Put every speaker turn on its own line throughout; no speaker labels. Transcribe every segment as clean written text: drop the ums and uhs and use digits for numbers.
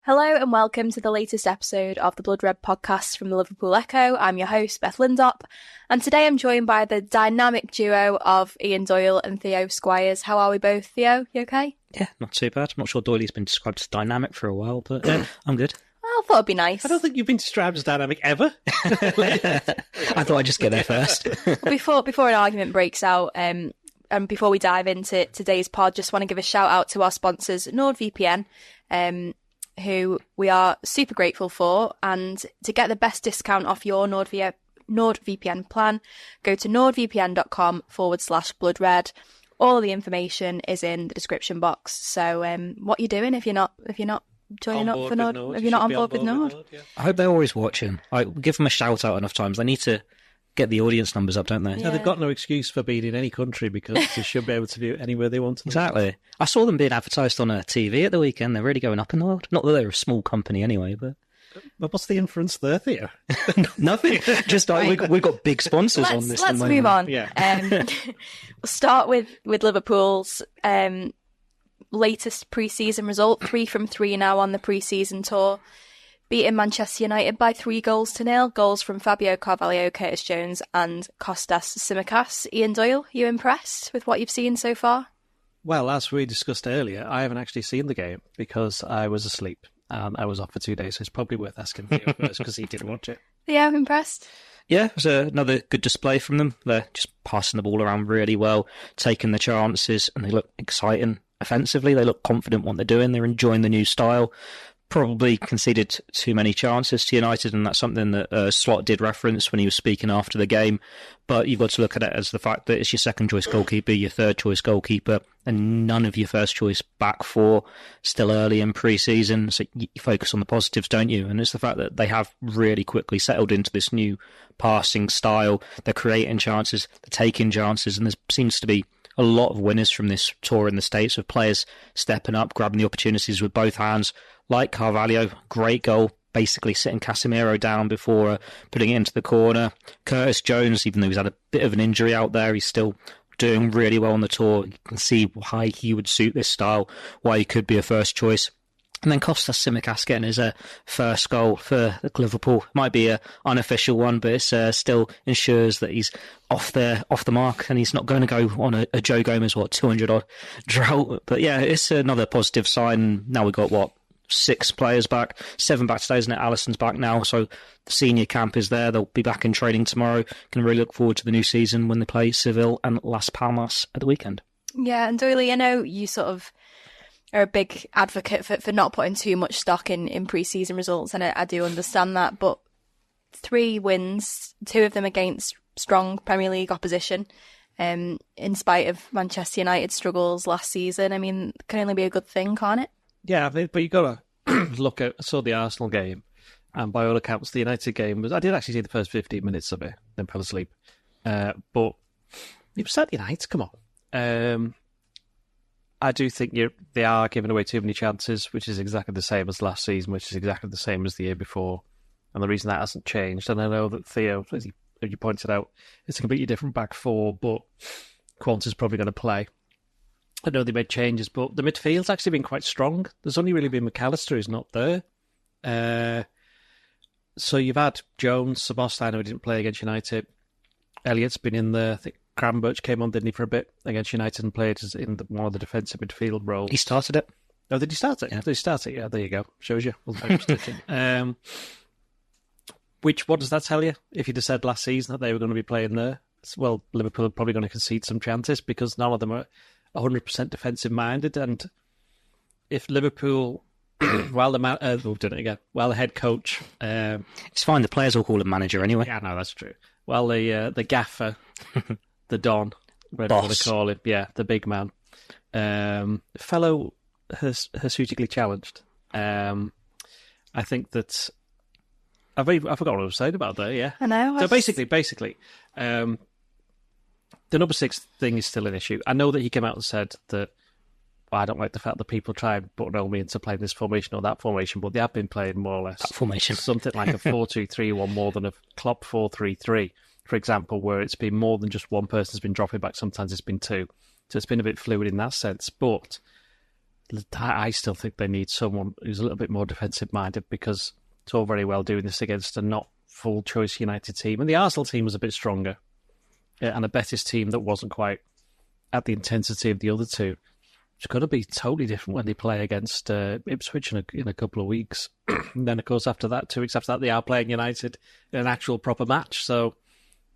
Hello and welcome to the latest episode of the Blood Red podcast from the Liverpool Echo. I'm your host, Beth Lindop, and today I'm joined by the dynamic duo of Ian Doyle and Theo Squires. How are we both, Theo? You okay?
Yeah, not too bad. I'm not sure Doyley's been described as dynamic for a while, but yeah, I'm good.
I thought it'd be nice.
I don't think you've been described as dynamic ever.
I thought I'd just get there first.
Before an argument breaks out, and before we dive into today's pod, just want to give a shout out to our sponsors, NordVPN, who we are super grateful for. And to get the best discount off your NordVPN plan, go to nordvpn.com/bloodred. All of the information is in the description box. So what you're doing if you're not joining up for Nord, if you're not on board with Nord.
Yeah. I hope they're always watching. I give them a shout out enough times. They need to get the audience numbers up, don't they?
Yeah, they've got no excuse for being in any country because they should be able to view it anywhere they want to.
Exactly. I saw them being advertised on a TV at the weekend. They're really going up in the world. Not that they're a small company anyway, but
what's the inference there, Theo?
Nothing. Just like we've got big sponsors on this.
Let's move on.
Yeah.
We'll start with Liverpool's latest pre-season result. 3 from 3 now on the pre-season tour. Beating Manchester United by 3-0. Goals from Fabio Carvalho, Curtis Jones and Kostas Tsimikas. Ian Doyle, you impressed with what you've seen so far?
Well, as we discussed earlier, I haven't actually seen the game because I was asleep and I was off for 2 days, so it's probably worth asking Theo first because he didn't watch it.
Yeah, I'm impressed.
Yeah, it was another good display from them. They're just passing the ball around really well, taking the chances, and they look exciting offensively. They look confident what they're doing. They're enjoying the new style. Probably conceded too many chances to United, and that's something that Slot did reference when he was speaking after the game. But you've got to look at it as the fact that it's your second choice goalkeeper, your third choice goalkeeper, and none of your first choice back four. Still early in pre-season, so you focus on the positives, don't you? And it's the fact that they have really quickly settled into this new passing style. They're creating chances, they're taking chances, and there seems to be a lot of winners from this tour in the States, with players stepping up, grabbing the opportunities with both hands, like Carvalho, great goal, basically sitting Casemiro down before putting it into the corner. Curtis Jones, even though he's had a bit of an injury out there, he's still doing really well on the tour. You can see why he would suit this style, why he could be a first choice. And then Kostas Tsimikas getting his first goal for Liverpool. Might be an unofficial one, but it still ensures that he's off the mark and he's not going to go on a Joe Gomez, 200-odd drought. But yeah, it's another positive sign. Now we've got, 6 players back, 7 back today, isn't it? Alisson's back now, so the senior camp is there. They'll be back in training tomorrow. Can really look forward to the new season when they play Seville and Las Palmas at the weekend.
Yeah, and Doyle, I know you sort of are a big advocate for not putting too much stock in pre-season results, and I do understand that, but 3 wins, 2 of them against strong Premier League opposition, in spite of Manchester United's struggles last season. I mean, it can only be a good thing, can't it?
Yeah, but you've got to look at, I saw the Arsenal game, and by all accounts, the United game I did actually see the first 15 minutes of it, then fell asleep. But it was Saturday night, come on. I do think they are giving away too many chances, which is exactly the same as last season, which is exactly the same as the year before. And the reason that hasn't changed, and I know that Theo, as you pointed out, it's a completely different back four, but Quanta's probably going to play. I know they made changes, but the midfield's actually been quite strong. There's only really been McAllister who's not there. So you've had Jones, Sabostano, who didn't play against United. Elliott's been in there. I think Cranbrook came on, didn't he, for a bit against United and played in one of the defensive midfield roles.
He started it.
Oh, did he start it?
Yeah.
Did he start it? Yeah, there you go. Shows you. What does that tell you? If you'd have said last season that they were going to be playing there, well, Liverpool are probably going to concede some chances because none of them are 100% defensive minded. And if Liverpool, while the head coach,
it's fine. The players will call him manager anyway.
Yeah, no, that's true. Well, the gaffer, the Don, whatever they call him, yeah, the big man, fellow hirsutely challenged. I think that I forgot what I was saying about that. Yeah,
I know.
So basically, the number 6 thing is still an issue. I know that he came out and said that, well, I don't like the fact that people try and buttonhole me into playing this formation or that formation, but they have been playing more or less
that formation,
something like a 4-2-3-1 more than a Klopp 4-3-3, for example, where it's been more than just one person's been dropping back. Sometimes it's been 2, so it's been a bit fluid in that sense. But I still think they need someone who's a little bit more defensive-minded, because it's all very well doing this against a not full-choice United team. And the Arsenal team was a bit stronger, and a Betis team that wasn't quite at the intensity of the other two. It's got to be totally different when they play against Ipswich in a couple of weeks. And then, of course, after that, 2 weeks after that, they are playing United in an actual proper match. So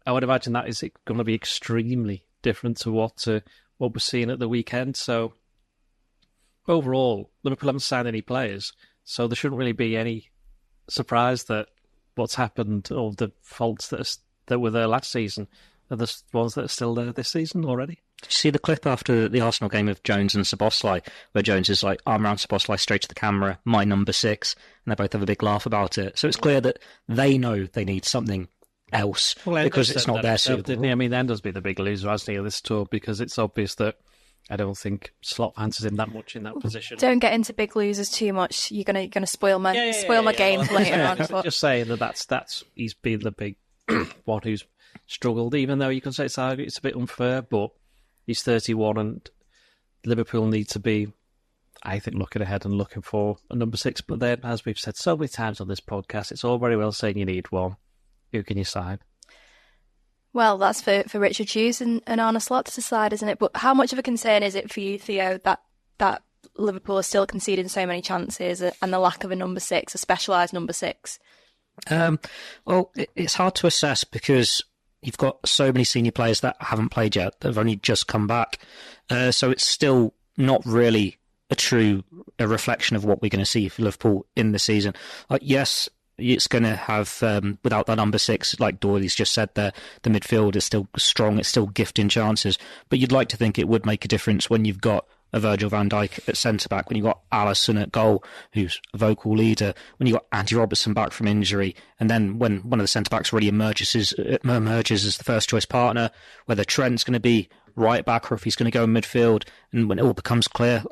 I would imagine that is going to be extremely different to what we're seeing at the weekend. So overall, Liverpool haven't signed any players, so there shouldn't really be any surprise that what's happened, or the faults that were there last season, are the ones that are still there this season already.
Did you see the clip after the Arsenal game of Jones and Szoboszlai, where Jones is like, arm around Szoboszlai straight to the camera, my number 6, and they both have a big laugh about it. So it's clear that they know they need something else, because it's not their suit.
Didn't he? I mean, Endo's been the big loser, hasn't he, of this tour, because it's obvious that I don't think Slot fancies him that much in that position.
Don't get into big losers too much. You're gonna spoil my game later on. But
just saying that's he's been the big one who's struggled, even though you can say it's a bit unfair, but he's 31 and Liverpool need to be, I think, looking ahead and looking for a number 6. But then, as we've said so many times on this podcast, it's all very well saying you need one. Who can you sign?
Well, that's for Richard Hughes and Arne Slot to decide, isn't it? But how much of a concern is it for you, Theo, that Liverpool are still conceding so many chances and the lack of a number 6, a specialised number 6?
Well, it's hard to assess, because you've got so many senior players that haven't played yet, that have only just come back. So it's still not really a reflection of what we're going to see for Liverpool in the season. Yes, it's going to have, without that number 6, like Doyle's just said there, the midfield is still strong, it's still gifting chances. But you'd like to think it would make a difference when you've got a Virgil van Dijk at centre-back, when you've got Alisson at goal, who's a vocal leader, when you've got Andy Robertson back from injury, and then when one of the centre-backs really emerges as the first-choice partner, whether Trent's going to be right back or if he's going to go in midfield, and when it all becomes clear,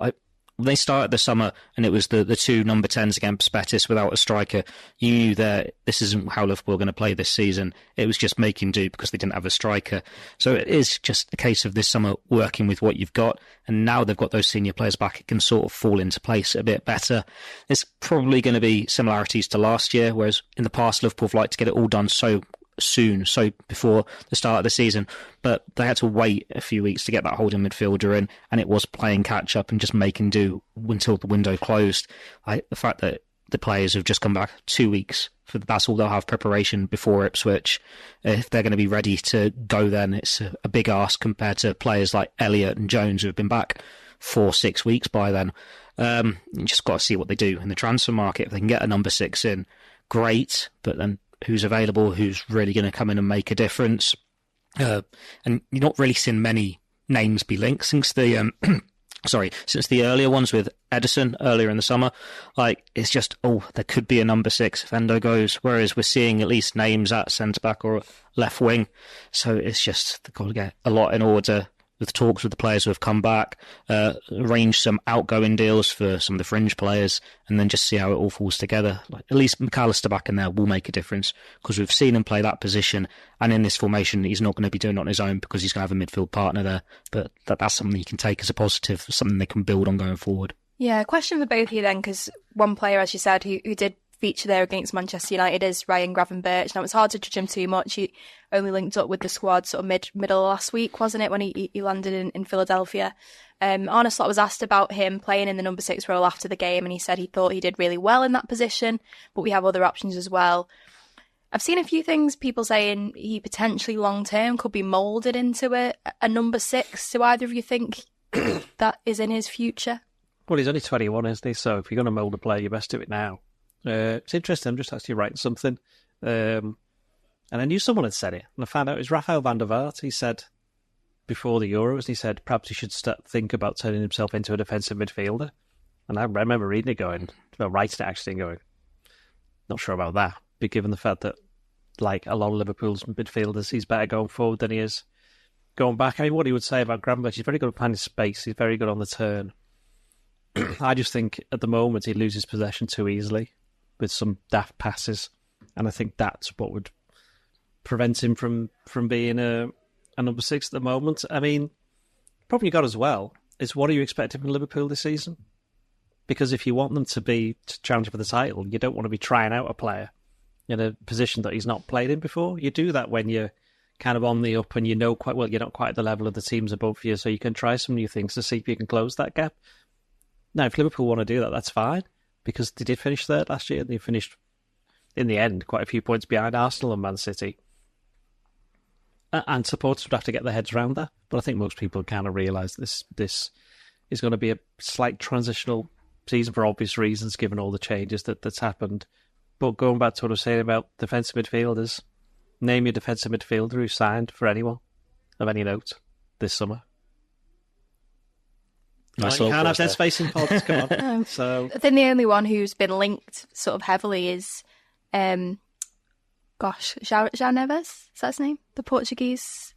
when they started the summer and it was the 2 number 10s against Betis without a striker, you knew that this isn't how Liverpool are going to play this season. It was just making do because they didn't have a striker. So it is just a case of this summer working with what you've got, and now they've got those senior players back, it can sort of fall into place a bit better. There's probably going to be similarities to last year, whereas in the past Liverpool have liked to get it all done so soon, so before the start of the season, but they had to wait a few weeks to get that holding midfielder in, and it was playing catch up and just making do until the window closed. The fact that the players have just come back 2 weeks, that's all they'll have preparation before Ipswich. If they're going to be ready to go, then it's a big ask compared to players like Elliott and Jones, who have been back 4-6 weeks by then. You just got to see what they do in the transfer market. If they can get a number 6 in, great, but then who's available, who's really going to come in and make a difference. And you're not really seeing many names be linked since the since the earlier ones with Edison earlier in the summer. It's just, there could be a number 6 if Endo goes, whereas we're seeing at least names at centre-back or left wing. So it's just, they've got to get a lot in order with talks with the players who have come back, arrange some outgoing deals for some of the fringe players, and then just see how it all falls together. At least McAllister back in there will make a difference, because we've seen him play that position, and in this formation he's not going to be doing it on his own because he's going to have a midfield partner there. But that's something you can take as a positive, something they can build on going forward.
Yeah, question for both of you then, because one player, as you said, who did feature there against Manchester United is Ryan Gravenberch. Now, it's hard to judge him too much. He only linked up with the squad sort of middle of last week, wasn't it, when he landed in Philadelphia. Arne Slot was asked about him playing in the number 6 role after the game, and he said he thought he did really well in that position, but we have other options as well. I've seen a few things, people saying he potentially long-term could be moulded into a number 6. Do either of you think that is in his future?
Well, he's only 21, isn't he? So if you're going to mould a player, you best do it now. It's interesting. I'm just actually writing something, and I knew someone had said it, and I found out it was Rafael van der Vaart. He said before the Euros, he said perhaps he should think about turning himself into a defensive midfielder. And I remember reading it, writing it actually, and going, not sure about that. But given the fact that, like a lot of Liverpool's midfielders, he's better going forward than he is going back. I mean, what he would say about Gravenberch, he's very good at finding space. He's very good on the turn. I just think at the moment he loses possession too easily with some daft passes, and I think that's what would prevent him from being a number 6 at the moment. I mean, probably got as well is, what are you expecting from Liverpool this season? Because if you want them to challenge for the title, you don't want to be trying out a player in a position that he's not played in before. You do that when you're kind of on the up and you know quite well you're not quite at the level of the teams above you, so you can try some new things to see if you can close that gap. Now, if Liverpool want to do that, that's fine, because they did finish third last year and they finished, in the end, quite a few points behind Arsenal and Man City. And supporters would have to get their heads around that. But I think most people kind of realise this is going to be a slight transitional season for obvious reasons, given all the changes that's happened. But going back to what I was saying about defensive midfielders, name your defensive midfielder who signed for anyone of any note this summer.
Nice,
you can't have dead space in pods, come on.
No.
So
I think the only one who's been linked sort of heavily is, João Neves, is that his name? The Portuguese.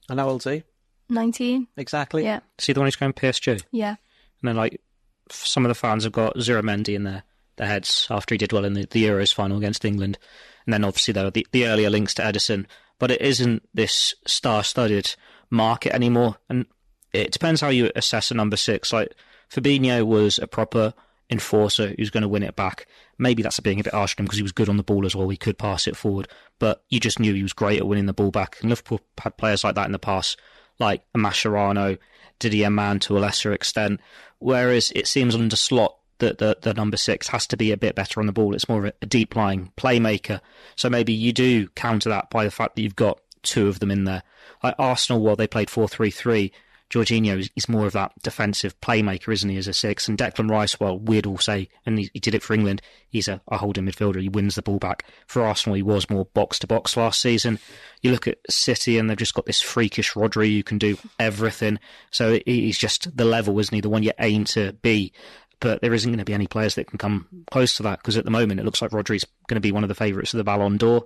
And how old's he?
19.
Exactly.
Yeah.
See the one who's going PSG?
Yeah.
And then, like, some of the fans have got Zubimendi in their heads after he did well in the Euros final against England. And then, obviously, there are the earlier links to Edison. But it isn't this star-studded market anymore. And it depends how you assess a number 6. Like, Fabinho was a proper enforcer who's going to win it back. Maybe that's being a bit harsh on him because he was good on the ball as well. He could pass it forward. But you just knew he was great at winning the ball back. And Liverpool had players like that in the past, like a Mascherano, Didier Mann to a lesser extent. Whereas it seems under Slot that the number 6 has to be a bit better on the ball. It's more of a deep-lying playmaker. So maybe you do counter that by the fact that you've got 2 of them in there. Like Arsenal, while they played 4-3-3, Jorginho is more of that defensive playmaker, isn't he, as a 6? And Declan Rice, well, we'd all say, and he did it for England, he's a holding midfielder, he wins the ball back. For Arsenal, he was more box-to-box last season. You look at City, and they've just got this freakish Rodri who can do everything. So he's just the level, isn't he, the one you aim to be. But there isn't going to be any players that can come close to that, because at the moment it looks like Rodri's going to be one of the favourites of the Ballon d'Or.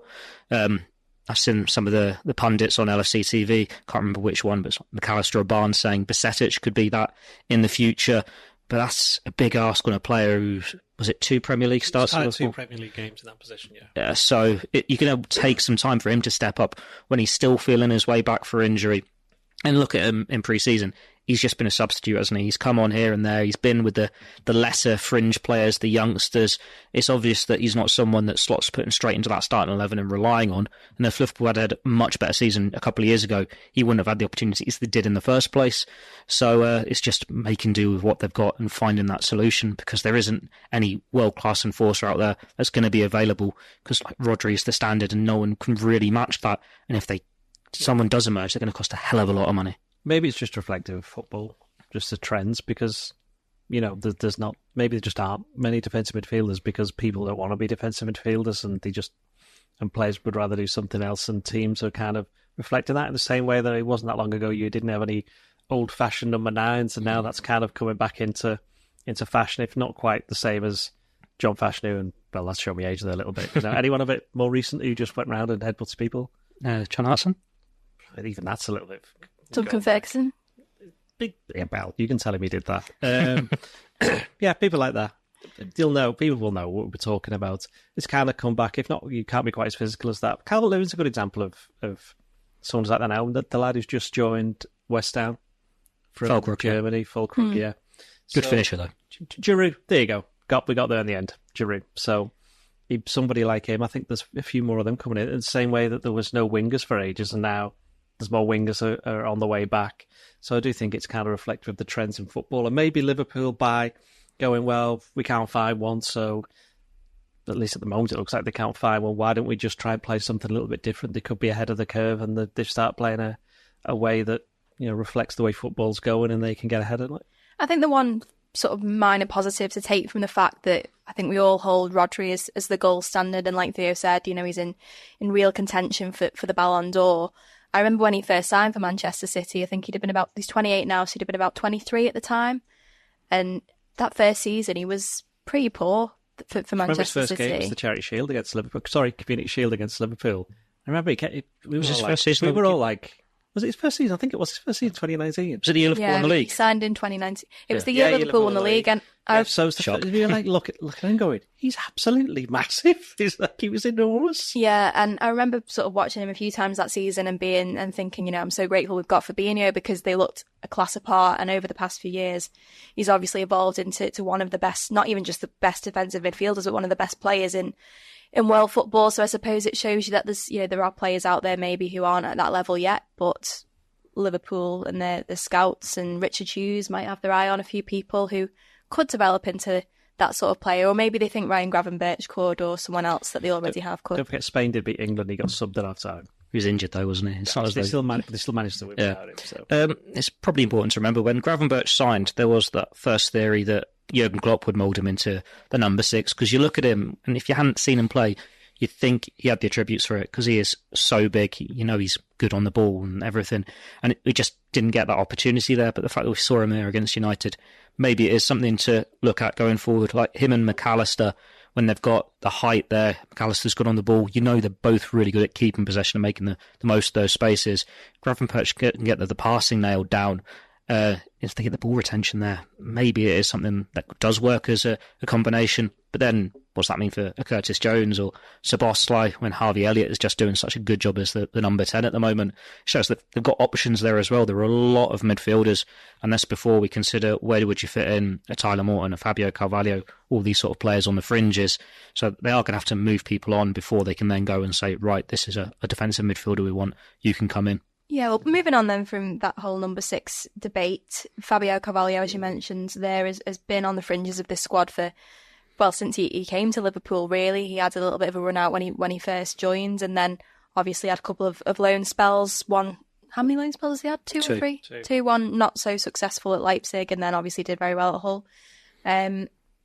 I've seen some of the pundits on LFC TV, can't remember which one, but McAllister or Barnes saying Besetic could be that in the future. But that's a big ask on a player who, was it 2 Premier League starts?
He's had 2 Premier League games in that position, yeah.
Yeah, so you're going to take some time for him to step up when he's still feeling his way back for injury. And look at him in pre-season. He's just been a substitute, hasn't he? He's come on here and there. He's been with the lesser fringe players, the youngsters. It's obvious that he's not someone that Slot's putting straight into that starting 11 and relying on. And if Liverpool had a much better season a couple of years ago, he wouldn't have had the opportunities they did in the first place. So it's just making do with what they've got and finding that solution, because there isn't any world-class enforcer out there that's going to be available, because like Rodri is the standard and no one can really match that. And if someone does emerge, they're going to cost a hell of a lot of money.
Maybe it's just reflective of football, just the trends, because, there's not, maybe there just aren't many defensive midfielders because people don't want to be defensive midfielders and players would rather do something else, and teams are kind of reflecting that in the same way that it wasn't that long ago you didn't have any old-fashioned number 9s, and now that's kind of coming back into fashion, if not quite the same as John Fashanu, and, well, that's showing me age there a little bit. Anyone of it more recent who just went round and headbutts people?
John Hartson?
Even that's a little bit...
Duncan Ferguson.
Yeah, well, you can tell him he did that. Yeah, people like that. People will know what we're talking about. It's kind of come back. If not, you can't be quite as physical as that. Calvert-Lewin's a good example of someone like that now. The lad who's just joined West Ham from
Falkirk,
Germany. Falkirk, yeah.
Good finisher, though.
Giroud, there you go. We got there in the end. Giroud. So somebody like him, I think there's a few more of them coming in the same way that there was no wingers for ages, and now there's more wingers are on the way back. So I do think it's kind of reflective of the trends in football. And maybe Liverpool, by going, well, we can't find one, so at least at the moment it looks like they can't find one. Why don't we just try and play something a little bit different? They could be ahead of the curve, and they start playing a way that reflects the way football's going, and they can get ahead of it.
I think the one sort of minor positive to take from the fact that I think we all hold Rodri as the gold standard, and like Theo said, he's in real contention for the Ballon d'Or. I remember when he first signed for Manchester City, I think he's 28 now, so he'd have been about 23 at the time. And that first season, he was pretty poor for Manchester City.
His first game was the Charity Shield against Liverpool. Sorry, Community Shield against Liverpool. I remember we were all like, Was it his first season? I think it was his first season, 2019.
Was it the year Liverpool won the league?
He signed in 2019. It was the
Yeah,
year Liverpool won the league, and
so it's you're like, look at him going, he's absolutely massive. He's like, he was enormous.
yeah, and I remember sort of watching him a few times that season and thinking, I'm so grateful we've got Fabinho because they looked a class apart. And over the past few years, he's obviously evolved into one of the best, not even just the best defensive midfielders, but one of the best players in world football. So I suppose it shows you that there are players out there maybe who aren't at that level yet, but Liverpool and the scouts and Richard Hughes might have their eye on a few people who could develop into that sort of player, or maybe they think Ryan Gravenberch could, or someone else that they already have could.
Don't forget, Spain did beat England. He got subbed at half time.
He was injured though, wasn't he? It's not as
They
though...
still managed to win without him. So.
It's probably important to remember when Gravenberch signed, there was that first theory that Jurgen Klopp would mould him into the number 6, because you look at him, and if you hadn't seen him play, you'd think he had the attributes for it, because he is so big. He's good on the ball and everything, and we just didn't get that opportunity there. But the fact that we saw him there against United, maybe it is something to look at going forward. Like him and McAllister, when they've got the height there, McAllister's good on the ball. They're both really good at keeping possession and making the most of those spaces. Gravenberch can get the passing nailed down. If they get the ball retention there, maybe it is something that does work as a combination. But then, what's that mean for a Curtis Jones or Szoboszlai when Harvey Elliott is just doing such a good job as the number 10 at the moment? It shows that they've got options there as well. There are a lot of midfielders, and that's before we consider where would you fit in a Tyler Morton, a Fabio Carvalho, all these sort of players on the fringes. So they are going to have to move people on before they can then go and say, right, this is a defensive midfielder we want. You can come in.
Yeah, well, moving on then from that whole number 6 debate, Fabio Carvalho, as you mentioned, there has been on the fringes of this squad since he came to Liverpool, really. He had a little bit of a run out when he first joined, and then obviously had a couple of loan spells. One, how many loan spells has he had? Two or three? Two. One not so successful at Leipzig, and then obviously did very well at Hull.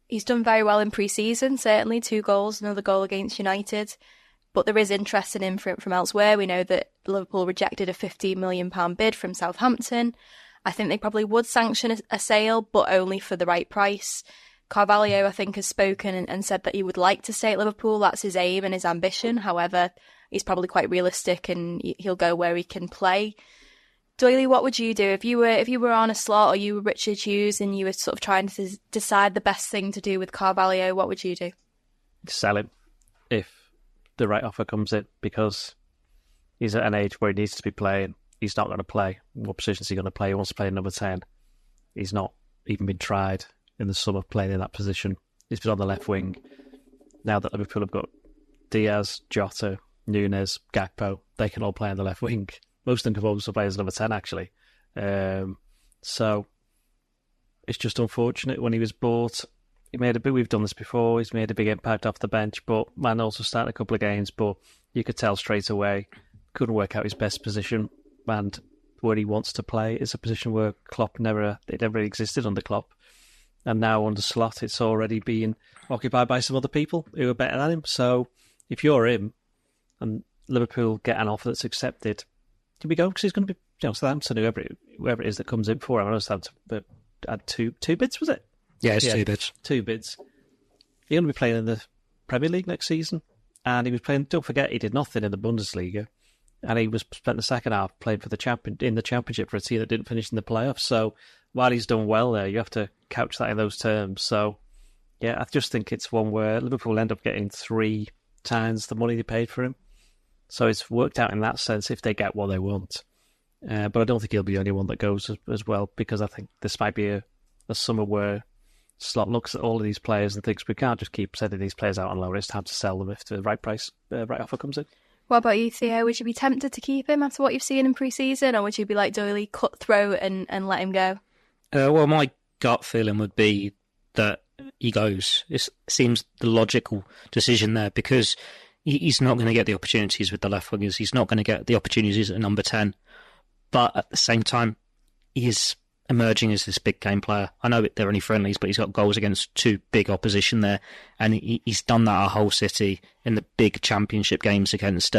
He's done very well in pre-season, certainly 2 goals, another goal against United. But there is interest in him from elsewhere. We know that Liverpool rejected a £15 million bid from Southampton. I think they probably would sanction a sale, but only for the right price. Carvalho, I think, has spoken and said that he would like to stay at Liverpool. That's his aim and his ambition. However, he's probably quite realistic and he'll go where he can play. Doyle, what would you do if you were Arne Slot or you were Richard Hughes and you were sort of trying to decide the best thing to do with Carvalho? What would you do?
Sell him if the right offer comes in, because he's at an age where he needs to be playing. He's not going to play. What position is he going to play? He wants to play number 10. He's not even been tried in the summer playing in that position. He's been on the left wing. Now that Liverpool have got Diaz, Jota, Nunes, Gakpo, they can all play on the left wing. Most of them can also play as number 10, actually. So it's just unfortunate when he was bought. We've done this before, he's made a big impact off the bench, but man also started a couple of games, but you could tell straight away, couldn't work out his best position, and where he wants to play is a position where Klopp never really existed under Klopp, and now under Slot it's already being occupied by some other people who are better than him. So if you're him, and Liverpool get an offer that's accepted, can we go? Because he's going to be, Southampton, whoever it is that comes in for him. I know Southampton had two bids, was it?
Yeah, it's 2 bids.
2 bids. He's going to be playing in the Premier League next season. And he was playing, don't forget, he did nothing in the Bundesliga. And he was spent the second half playing for in the Championship for a team that didn't finish in the playoffs. So while he's done well there, you have to couch that in those terms. So, yeah, I just think it's one where Liverpool end up getting 3 times the money they paid for him. So it's worked out in that sense if they get what they want. But I don't think he'll be the only one that goes as well, because I think this might be a summer where Slot looks at all of these players and thinks we can't just keep sending these players out on loan. It's time to sell them if the right price, right offer comes in.
What about you, Theo? Would you be tempted to keep him after what you've seen in pre-season, or would you be like Doyle, cutthroat and let him go?
Well, my gut feeling would be that he goes. It seems the logical decision there, because he's not going to get the opportunities with the left wingers. He's not going to get the opportunities at number 10. But at the same time, he is emerging as this big game player. I know they're only friendlies, but he's got goals against 2 big opposition there, and he's done that at Hull City in the big championship games against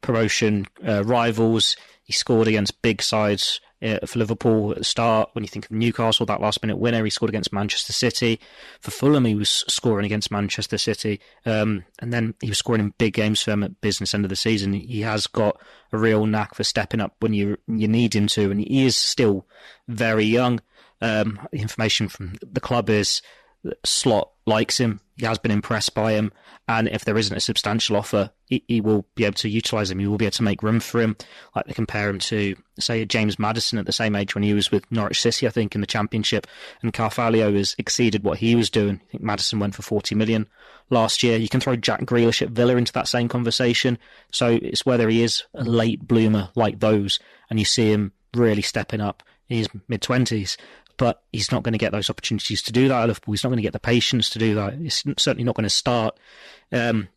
promotion rivals. He scored against big sides For Liverpool at the start, when you think of Newcastle, that last-minute winner, he scored against Manchester City. For Fulham, he was scoring against Manchester City. And then he was scoring in big games for them at business end of the season. He has got a real knack for stepping up when you need him to, and he is still very young. The information from the club is that Slot likes him. He has been impressed by him, and if there isn't a substantial offer, he will be able to utilise him. He will be able to make room for him. Like they compare him to, say, James Maddison at the same age when he was with Norwich City, I think, in the Championship, and Carvalho has exceeded what he was doing. I think Maddison went for 40 million last year. You can throw Jack Grealish at Villa into that same conversation. So it's whether he is a late bloomer like those, and you see him really stepping up. He's mid-20s. But he's not going to get those opportunities to do that at Liverpool. He's not going to get the patience to do that. He's certainly not going to start.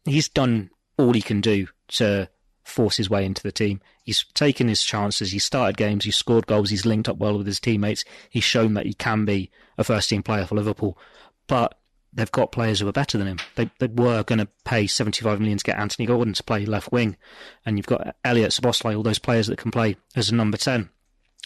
He's done all he can do to force his way into the team. He's taken his chances. He's started games. He's scored goals. He's linked up well with his teammates. He's shown that he can be a first-team player for Liverpool. But they've got players who are better than him. They were going to pay 75 million to get Anthony Gordon to play left wing. And you've got Elliot, Szoboszlai, all those players that can play as a number 10.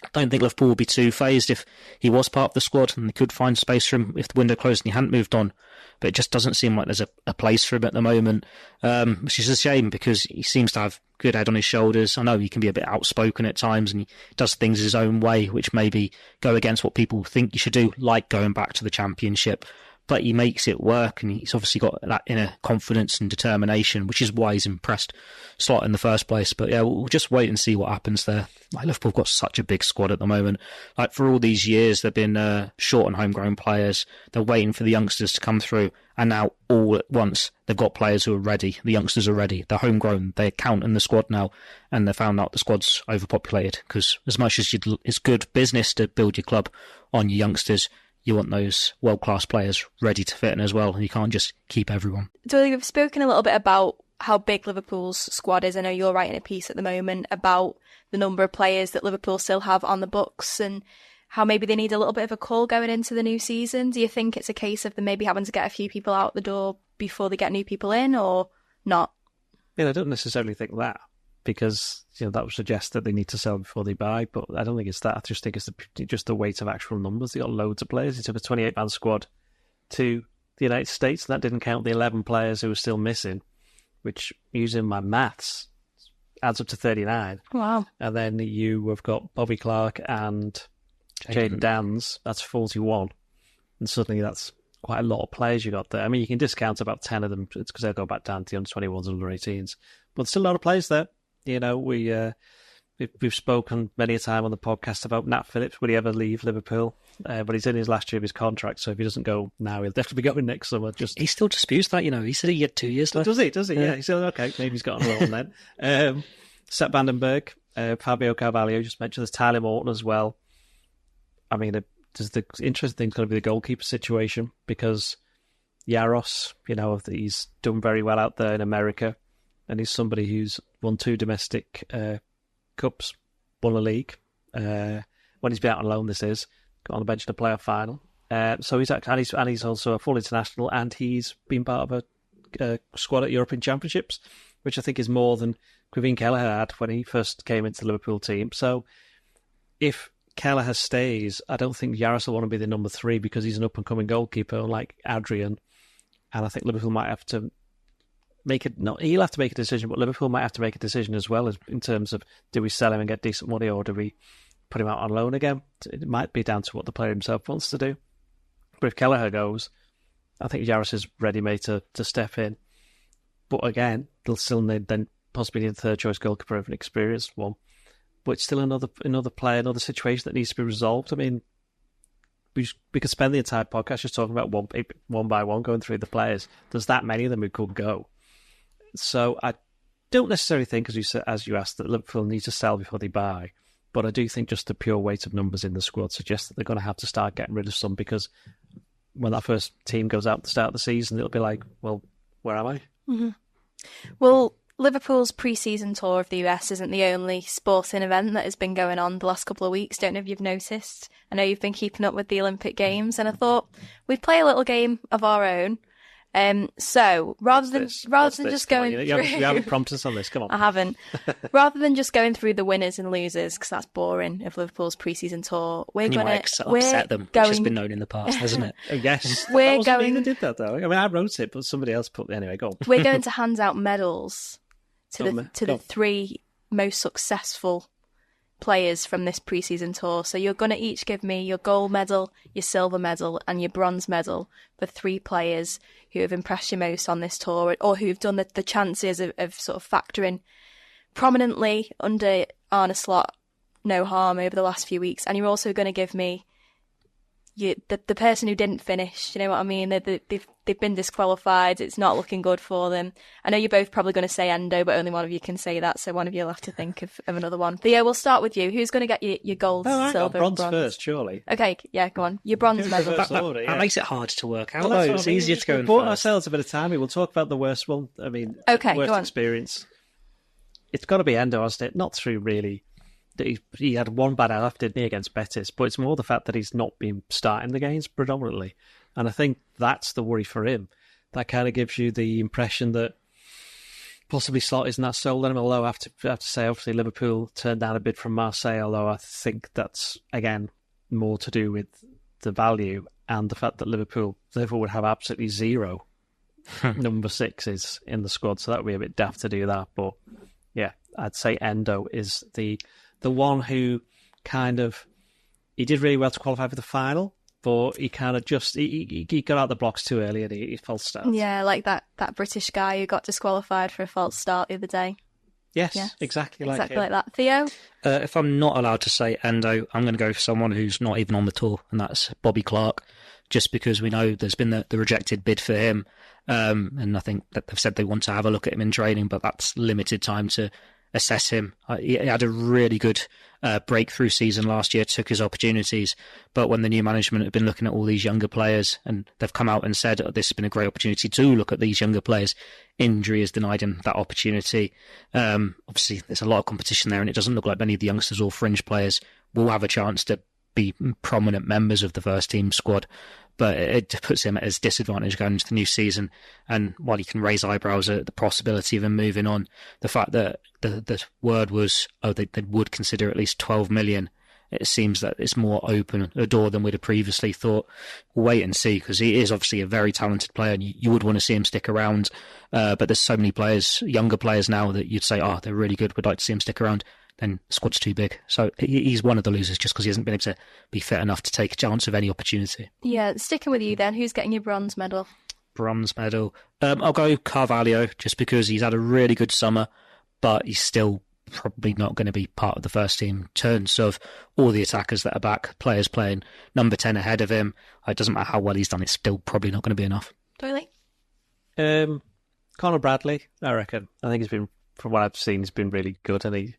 I don't think Liverpool would be too phased if he was part of the squad and they could find space for him if the window closed and he hadn't moved on. But it just doesn't seem like there's a place for him at the moment, which is a shame because he seems to have good head on his shoulders. I know he can be a bit outspoken at times and he does things his own way, which maybe go against what people think you should do, like going back to the Championship. But he makes it work, and he's obviously got that inner confidence and determination, which is why he's impressed Slot in the first place. But yeah, we'll just wait and see what happens there. Like, Liverpool have got such a big squad at the moment. Like, for all these years, they've been short on homegrown players. They're waiting for the youngsters to come through, and now all at once they've got players who are ready. The youngsters are ready. They're homegrown. They count in the squad now, and they found out the squad's overpopulated. Because as much as it's good business to build your club on your youngsters, you want those world-class players ready to fit in as well. You can't just keep everyone.
Doyle, you've spoken a little bit about how big Liverpool's squad is. I know you're writing a piece at the moment about the number of players that Liverpool still have on the books and how maybe they need a little bit of a call going into the new season. Do you think it's a case of them maybe having to get a few people out the door before they get new people in, or not?
Yeah, I don't necessarily think that, because that would suggest that they need to sell before they buy, but I don't think it's that. I just think it's just the weight of actual numbers. They got loads of players. They took a 28-man squad to the United States, and that didn't count the 11 players who were still missing, which, using my maths, adds up to 39.
Wow.
And then you have got Bobby Clark and Jayden Dance. That's 41. And suddenly that's quite a lot of players you got there. I mean, you can discount about 10 of them because they'll go back down to the under-21s and under-18s. But there's still a lot of players there. We've spoken many a time on the podcast about Nat Phillips. Would he ever leave Liverpool? But he's in his last year of his contract, so if he doesn't go now, he'll definitely be going next summer. He
still disputes that, He said he had 2 years left.
Does he? Yeah, he said, okay, maybe he's got on a roll then. Sepp Vandenberg, Fabio Carvalho, just mentioned. There's Tyler Morton as well. I mean, the interesting thing's going to be the goalkeeper situation, because Yaros, he's done very well out there in America, and he's somebody who's won 2 domestic cups, won a league. When he's been out on loan, got on the bench in the playoff final. So he's also a full international, and he's been part of a squad at European Championships, which I think is more than Kevin Kelleher had when he first came into the Liverpool team. So if Kelleher stays, I don't think Yaros will want to be the number 3 because he's an up-and-coming goalkeeper like Adrian. And I think Liverpool might have to he'll have to make a decision, but Liverpool might have to make a decision as well, as in terms of, do we sell him and get decent money, or do we put him out on loan again? It might be down to what the player himself wants to do. But if Kelleher goes, I think Yaros is ready-made to step in. But again, they'll still possibly need a third-choice goalkeeper of an experienced one. But it's still another player, another situation that needs to be resolved. I mean, we could spend the entire podcast just talking about one by one, going through the players. There's that many of them who could go. So I don't necessarily think, as you asked, that Liverpool need to sell before they buy. But I do think just the pure weight of numbers in the squad suggests that they're going to have to start getting rid of some, because when that first team goes out at the start of the season, it'll be like, well, where am I?
Mm-hmm. Well, Liverpool's pre-season tour of the US isn't the only sporting event that has been going on the last couple of weeks. Don't know if you've noticed. I know you've been keeping up with the Olympic Games, and I thought we'd play a little game of our own. So rather than just going through,
you haven't prompted us on this. Come on,
I haven't. Rather than just going through the winners and losers, because that's boring, of Liverpool's pre-season tour, we're going to
upset them. Which has been known in the past, hasn't it?
Yes,
we're going.
Me that did that though. I mean, I wrote it, but somebody else put. Anyway, go on.
We're going to hand out medals to the three most successful players from this pre-season tour. So you're going to each give me your gold medal, your silver medal and your bronze medal for three players who have impressed you most on this tour, or who've done the chances of sort of factoring prominently under Arne Slot no harm over the last few weeks. And you're also going to give me the person who didn't finish. You know what I mean? They've been disqualified. It's not looking good for them. I know you're both probably going to say Endo, but only one of you can say that, so one of you will have to think of another one. Theo, we'll start with you. Who's going to get your gold, silver,
bronze first, surely.
Okay, yeah, go on. Your bronze medal.
That makes it hard to work out. Well, it's easier to go in
bought
first.
Ourselves a bit of time. We'll talk about the worst one. I mean,
okay,
worst
go on.
Experience. It's got to be Endo, hasn't it? Not through really. He had one bad half, didn't he, against Betis? But it's more the fact that he's not been starting the games predominantly. And I think that's the worry for him. That kind of gives you the impression that possibly Slot isn't that sold on him. Although I have to say, obviously, Liverpool turned down a bid from Marseille, although I think that's, again, more to do with the value and the fact that Liverpool would have absolutely zero number sixes in the squad. So that would be a bit daft to do that. But yeah, I'd say Endo is the one who he did really well to qualify for the final, but he kind of he got out the blocks too early and he false started.
Yeah, like that British guy who got disqualified for a false start the other day.
Yes, exactly like
that. Theo?
If I'm not allowed to say Endo, I'm going to go for someone who's not even on the tour, and that's Bobby Clark, just because we know there's been the rejected bid for him, and I think that they've said they want to have a look at him in training, but that's limited time to assess him. He had a really good breakthrough season last year, took his opportunities, but when the new management have been looking at all these younger players and they've come out and said, oh, this has been a great opportunity to look at these younger players, injury has denied him that opportunity. Obviously there's a lot of competition there and it doesn't look like many of the youngsters or fringe players will have a chance to be prominent members of the first team squad, but it puts him at his disadvantage going into the new season. And while you can raise eyebrows at the possibility of him moving on, the fact that the word was, they would consider at least 12 million, it seems that it's more open a door than we'd have previously thought. We'll wait and see, because he is obviously a very talented player and you would want to see him stick around, but there's so many players, younger players now, that you'd say, they're really good, we'd like to see him stick around. Then the squad's too big. So he's one of the losers just because he hasn't been able to be fit enough to take a chance of any opportunity.
Yeah, sticking with you then, who's getting your bronze medal?
Bronze medal. I'll go Carvalho just because he's had a really good summer, but he's still probably not going to be part of the first team. In terms of all the attackers that are back, players playing number 10 ahead of him, it doesn't matter how well he's done, it's still probably not going to be enough.
Doyle?
Conor Bradley, I reckon. I think he's been, from what I've seen, he's been really good, and he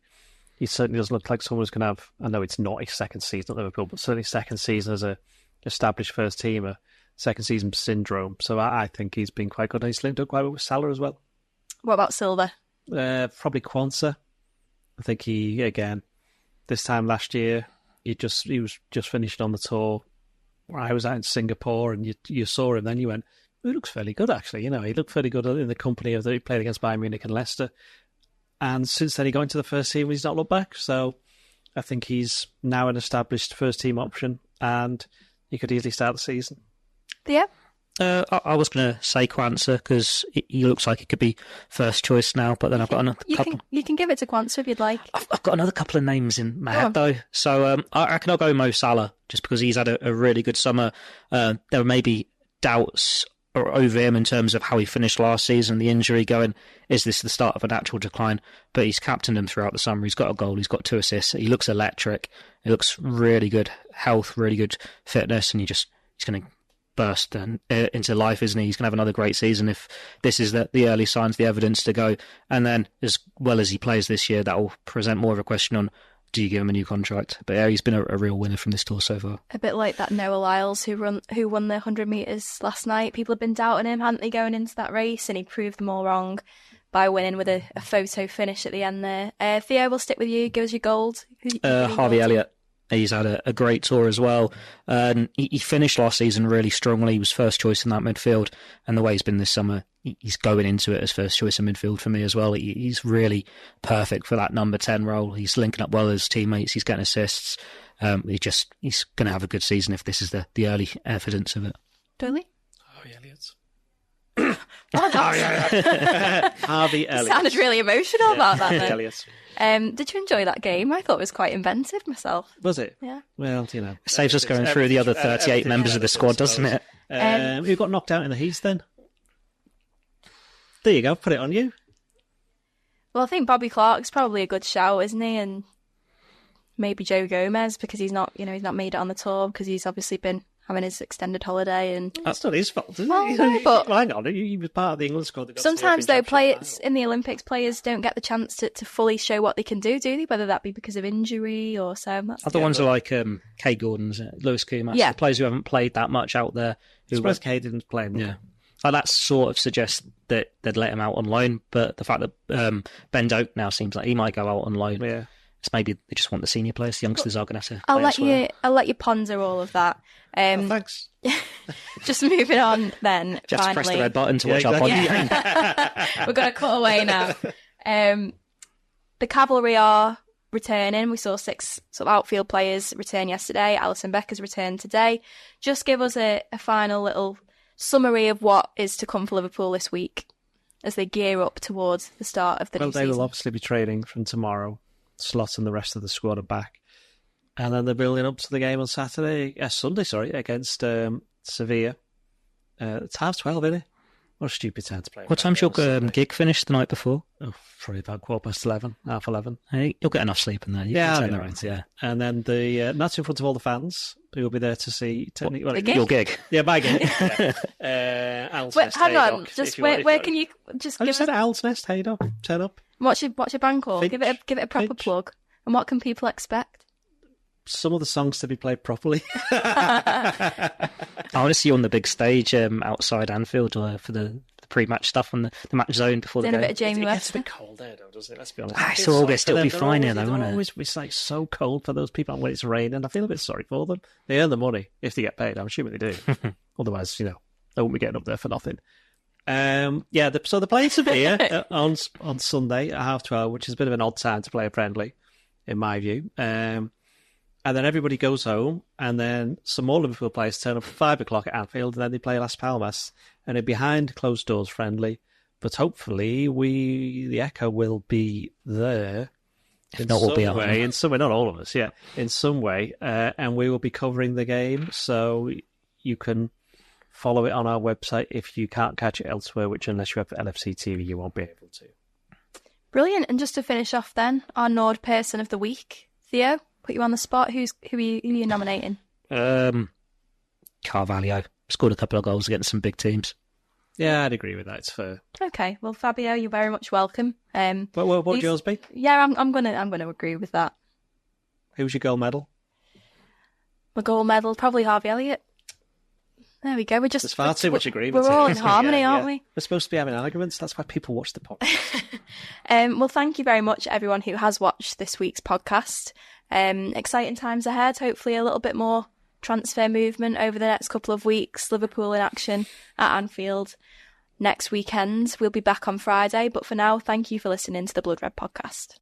certainly doesn't look like someone who's going to have, I know it's not his second season at Liverpool, but certainly second season as a established first teamer, second season syndrome. So I think he's been quite good. And he's linked up quite well with Salah as well.
What about Silva?
Probably Quansah. I think he, again, this time last year, he was just finished on the tour where I was out in Singapore, and you saw him, then you went, he looks fairly good actually. He looked fairly good in the company of that he played against Bayern Munich and Leicester. And since then, he got into the first team and he's not looked back. So I think he's now an established first team option and he could easily start the season.
Yeah.
I was going to say Quansah because he looks like he could be first choice now, but then I've got another couple.
You can give it to Quansah if you'd like.
I've got another couple of names in my head though. So I reckon I'll go Mo Salah just because he's had a really good summer. There may be doubts over him in terms of how he finished last season, the injury going, is this the start of a natural decline? But he's captained him throughout the summer. He's got a goal, he's got 2 assists. He looks electric. He looks really good health, really good fitness, and he's going to burst into life, isn't he? He's going to have another great season if this is the early signs, the evidence to go. And then as well as he plays this year, that will present more of a question on, do you give him a new contract? But yeah, he's been a real winner from this tour so far. A
bit like that Noah Lyles who won the 100 metres last night. People have been doubting him, hadn't they, going into that race, and he proved them all wrong by winning with a photo finish at the end there. Theo, we'll stick with you. Give us your gold.
Harvey Elliott. He's had a great tour as well. And he finished last season really strongly. He was first choice in that midfield. And the way he's been this summer, he's going into it as first choice in midfield for me as well. He's really perfect for that number 10 role. He's linking up well with his teammates. He's getting assists. He's going to have a good season if this is the early evidence of it.
Doyle?
Harvey Elliott.
Harvey Elliott. Sounded really emotional about that then.
Elliott.
Did you enjoy that game? I thought it was quite inventive myself.
Was it?
Yeah.
Well, you know.
It saves us going through the other 38 members of the squad, doesn't it?
Who got knocked out in the Heath then? There you go, put it on you.
Well, I think Bobby Clark's probably a good shout, isn't he? And maybe Joe Gomez, because he's not made it on the tour, because he's obviously been having his extended holiday. And
that's not his fault, is it?
Well, no, but
hang on, he was part of the England squad.
Sometimes, though, players in the Olympics, players don't get the chance to fully show what they can do they? Whether that be because of injury or so.
Other ones are like Kay Gordon's, Lewis Kumas, players who haven't played that much out there.
I suppose Kay didn't play him.
Yeah. And that sort of suggests that they'd let him out on loan, but the fact that Ben Doak now seems like he might go out on loan.
Yeah.
It's maybe they just want the senior players. The youngsters are going to have to.
I'll let you ponder all of that.
Thanks.
Just moving on then.
Just
finally.
press the red button to watch our
podcast. We're going to cut away now. The Cavalry are returning. We saw 6 sort of outfield players return yesterday. Alisson Becker's returned today. Just give us a final little summary of what is to come for Liverpool this week as they gear up towards the start of the new season.
They will obviously be training from tomorrow. Slot and the rest of the squad are back. And then they're building up to the game on Sunday, against Sevilla. It's 12:30, isn't it? What a stupid time to play.
What time's your gig finish the night before?
Oh, probably about 11:15, 11:30.
Hey, you'll get enough sleep in there.
Yeah. And then that's in front of all the fans who will be there to see
your gig.
Yeah, my gig. Owl's Nest,
hang on. Just where can you just?
I just said Owl's Nest. Haydock, turn up.
What's your band called? Give it a proper plug. And what can people expect?
Some of the songs to be played properly.
I want to see you on the big stage outside Anfield for the pre-match stuff on the match zone before the game.
A bit of Jamie West.
It's a bit cold there, though, doesn't it? Let's be honest.
It's August. It'll be fine here, though, won't it?
It's like so cold for those people when it's raining. I feel a bit sorry for them. They earn the money if they get paid. I'm assuming they do. Otherwise, they won't be getting up there for nothing. So they're playing Sevilla on Sunday at 12:30, which is a bit of an odd time to play a friendly, in my view. And then everybody goes home, and then some more Liverpool players turn up at 5 o'clock at Anfield, and then they play Las Palmas, and a behind closed doors friendly. But hopefully, the Echo will be there.
If not, we'll be out.
In some way, not all of us, in some way, and we will be covering the game, so you can follow it on our website if you can't catch it elsewhere, which unless you have LFC TV, you won't be able to.
Brilliant. And just to finish off then, our Nord person of the week, Theo, put you on the spot. Who are you nominating?
Carvalho. Scored a couple of goals against some big teams.
Yeah, I'd agree with that. It's fair.
Okay. Well, Fabio, you're very much welcome.
What would yours be?
Yeah, I'm gonna agree with that.
Who's your gold medal?
My gold medal, probably Harvey Elliott. There we go.
There's far too much agreement.
We're all in harmony, aren't we?
We're supposed to be having arguments. That's why people watch the podcast.
Well, thank you very much, everyone who has watched this week's podcast. Exciting times ahead. Hopefully a little bit more transfer movement over the next couple of weeks. Liverpool in action at Anfield next weekend. We'll be back on Friday. But for now, thank you for listening to the Blood Red Podcast.